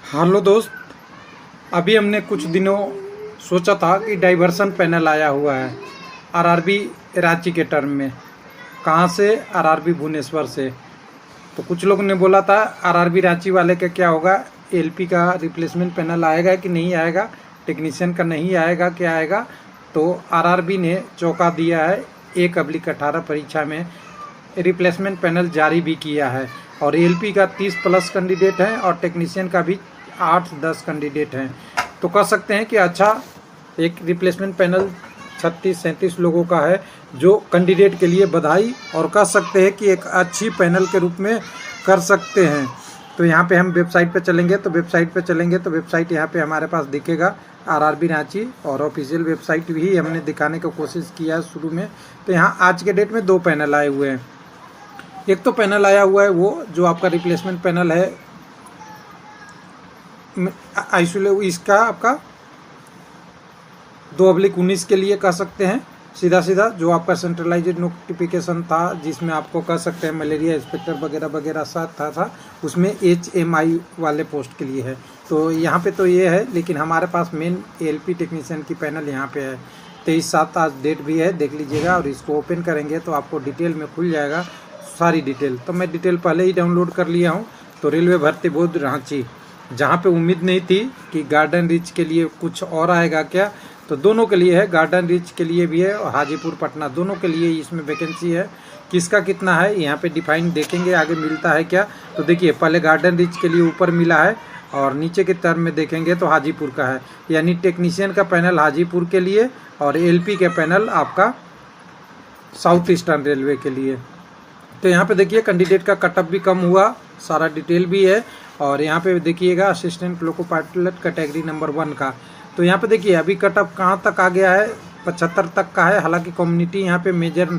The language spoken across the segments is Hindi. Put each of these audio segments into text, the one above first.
हेलो दोस्त, अभी हमने कुछ दिनों सोचा था कि डाइवर्सन पैनल आया हुआ है आरआरबी रांची के टर्म में। कहाँ से? आरआरबी भुवनेश्वर से। तो कुछ लोगों ने बोला था आरआरबी रांची वाले का क्या होगा, एलपी का रिप्लेसमेंट पैनल आएगा कि नहीं आएगा, टेक्नीशियन का नहीं आएगा क्या आएगा। तो आरआरबी ने चौंका दिया है, 1/18 परीक्षा में रिप्लेसमेंट पैनल जारी भी किया है और एलपी का 30+ कैंडिडेट हैं और टेक्नीशियन का भी 8-10 कैंडिडेट हैं। तो कह सकते हैं कि अच्छा एक रिप्लेसमेंट पैनल 36-37 लोगों का है, जो कैंडिडेट के लिए बधाई, और कह सकते हैं कि एक अच्छी पैनल के रूप में कर सकते हैं। तो यहाँ पे हम वेबसाइट पे चलेंगे तो वेबसाइट यहाँ पे हमारे पास दिखेगा आरआरबी रांची, और ऑफिशियल वेबसाइट भी हमने दिखाने की कोशिश किया है शुरू में। तो यहाँ आज के डेट में 2 पैनल आए हुए हैं। एक तो पैनल आया हुआ है वो जो आपका रिप्लेसमेंट पैनल है इसका आपका 2/19 के लिए कह सकते हैं सीधा जो आपका सेंट्रलाइज्ड नोटिफिकेशन था, जिसमें आपको कह सकते हैं मलेरिया इंस्पेक्टर वगैरह वगैरह साथ था उसमें HMI वाले पोस्ट के लिए है। तो यहाँ पे तो ये है, लेकिन हमारे पास मेन एलपी टेक्नीशियन की पैनल यहाँ पे है। 23/7 आज डेट भी है, देख लीजिएगा, और इसको ओपन करेंगे तो आपको डिटेल में खुल जाएगा सारी डिटेल। तो मैं डिटेल पहले ही डाउनलोड कर लिया हूँ। तो रेलवे भर्ती बोर्ड रांची, जहाँ पे उम्मीद नहीं थी कि गार्डन रिच के लिए कुछ और आएगा क्या, तो दोनों के लिए है, गार्डन रिच के लिए भी है और हाजीपुर पटना दोनों के लिए इसमें वैकेंसी है। किसका कितना है यहाँ पे डिफाइन देखेंगे, आगे मिलता है क्या। तो देखिए पहले गार्डन रिच के लिए ऊपर मिला है और नीचे के टर्म में देखेंगे तो हाजीपुर का है, यानी टेक्नीशियन का पैनल हाजीपुर के लिए और एलपी के पैनल आपका साउथ ईस्टर्न रेलवे के लिए। तो यहाँ पे देखिए कैंडिडेट का कटअप भी कम हुआ, सारा डिटेल भी है। और यहाँ पे देखिएगा assistant loco pilot category number 1 का। तो यहाँ पे देखिए अभी कटअप कहाँ तक आ गया है, 75 तक का है। हालांकि कम्युनिटी यहाँ पे मेजर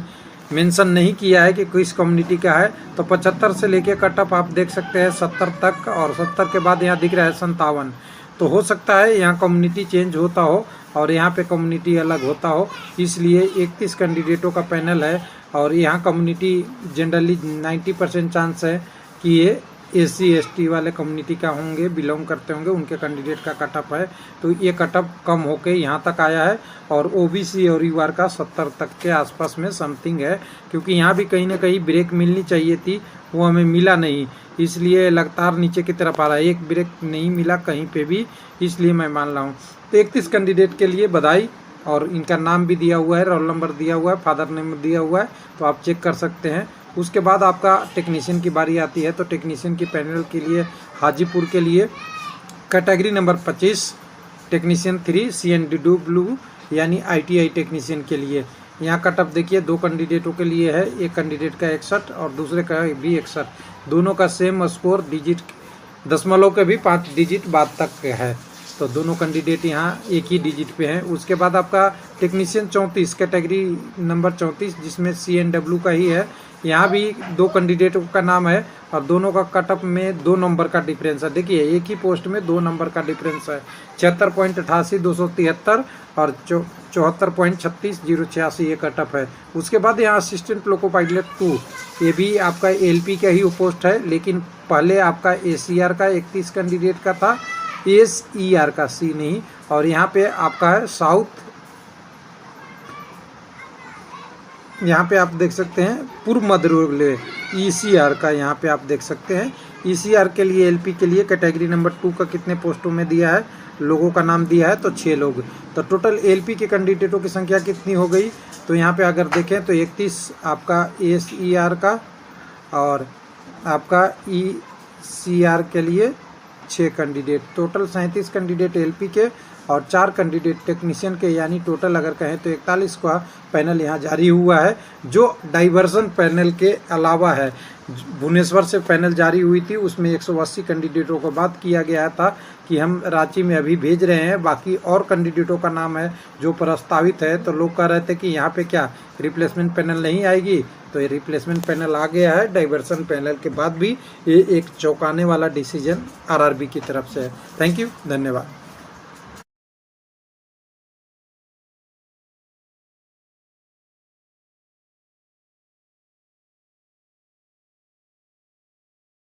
मेंशन नहीं किया है कि किस कम्युनिटी का है। तो 75 से लेके कटअप आप देख सकते हैं 70 तक, और 70 के बाद यहाँ दिख रहा है 57। तो हो सकता है यहाँ कम्युनिटी चेंज होता हो और यहाँ पे कम्युनिटी अलग होता हो, इसलिए 31 कैंडिडेटों का पैनल है। और यहाँ कम्युनिटी जनरली 90% चांस है कि ये SC ST वाले कम्युनिटी का होंगे, बिलोंग करते होंगे, उनके कैंडिडेट का कटअप है। तो ये कटअप कम होके यहाँ तक आया है। और OBC और UR का 70 तक के आसपास में समथिंग है, क्योंकि यहाँ भी कहीं ना कहीं ब्रेक मिलनी चाहिए थी, वो हमें मिला नहीं, इसलिए लगातार नीचे की तरफ आ रहा है। एक ब्रेक नहीं मिला कहीं पे भी, इसलिए मैं मान रहा हूँ। तो 31 कैंडिडेट के लिए बधाई, और इनका नाम भी दिया हुआ है, रोल नंबर दिया हुआ है, फादर नेम दिया हुआ है, तो आप चेक कर सकते हैं। उसके बाद आपका टेक्नीशियन की बारी आती है। तो टेक्नीशियन की पैनल के लिए हाजीपुर के लिए कैटेगरी नंबर 25 टेक्नीशियन 3 CNDW यानी ITI टेक्नीशियन के लिए यहाँ कटअप देखिए 2 कैंडिडेटों के लिए है। एक कैंडिडेट का 61 और दूसरे का भी 61, दोनों का सेम स्कोर, डिजिट दशमलव के भी 5 डिजिट बाद तक है। तो दोनों कैंडिडेट यहाँ एक ही डिजिट पे हैं। उसके बाद आपका टेक्नीशियन 34 कैटेगरी नंबर 34 जिसमें CNW का ही है, यहाँ भी 2 कैंडिडेटों का नाम है और दोनों का कटअप में 2 नंबर का डिफरेंस है। देखिए एक ही पोस्ट में 2 नंबर का डिफरेंस है, 76.88 273 और 74.36 086 ये कटअप है। उसके बाद यहाँ असिस्टेंट लोको पायलट 2, ये भी आपका LP का ही पोस्ट है, लेकिन पहले आपका ACR का 31 कैंडिडेट का था, SER का C नहीं। और यहाँ पे आपका है साउथ, यहाँ पे आप देख सकते हैं पूर्व मध्य रेलवे ECR का, यहाँ पे आप देख सकते हैं ECR के लिए LP के लिए कैटेगरी नंबर 2 का कितने पोस्टों में दिया है, लोगों का नाम दिया है तो 6 लोग। तो टोटल LP के कैंडिडेटों की संख्या कितनी हो गई, तो यहाँ पे अगर देखें तो 31 आपका SER का और आपका ECR के लिए 6 कैंडिडेट, टोटल 37 कैंडिडेट LP के और 4 कैंडिडेट टेक्नीशियन के, यानी टोटल अगर कहें तो 41 का पैनल यहाँ जारी हुआ है, जो डाइवर्सन पैनल के अलावा है। भुवनेश्वर से पैनल जारी हुई थी, उसमें 180 कैंडिडेटों को बात किया गया था कि हम रांची में अभी भेज रहे हैं, बाकी और कैंडिडेटों का नाम है जो प्रस्तावित है। तो लोग कह रहे थे कि यहाँ पे क्या रिप्लेसमेंट पैनल नहीं आएगी, तो ये रिप्लेसमेंट पैनल आ गया है। डाइवर्सन पैनल के बाद भी ये एक चौंकाने वाला डिसीजन आरआरबी की तरफ से है। थैंक यू, धन्यवाद।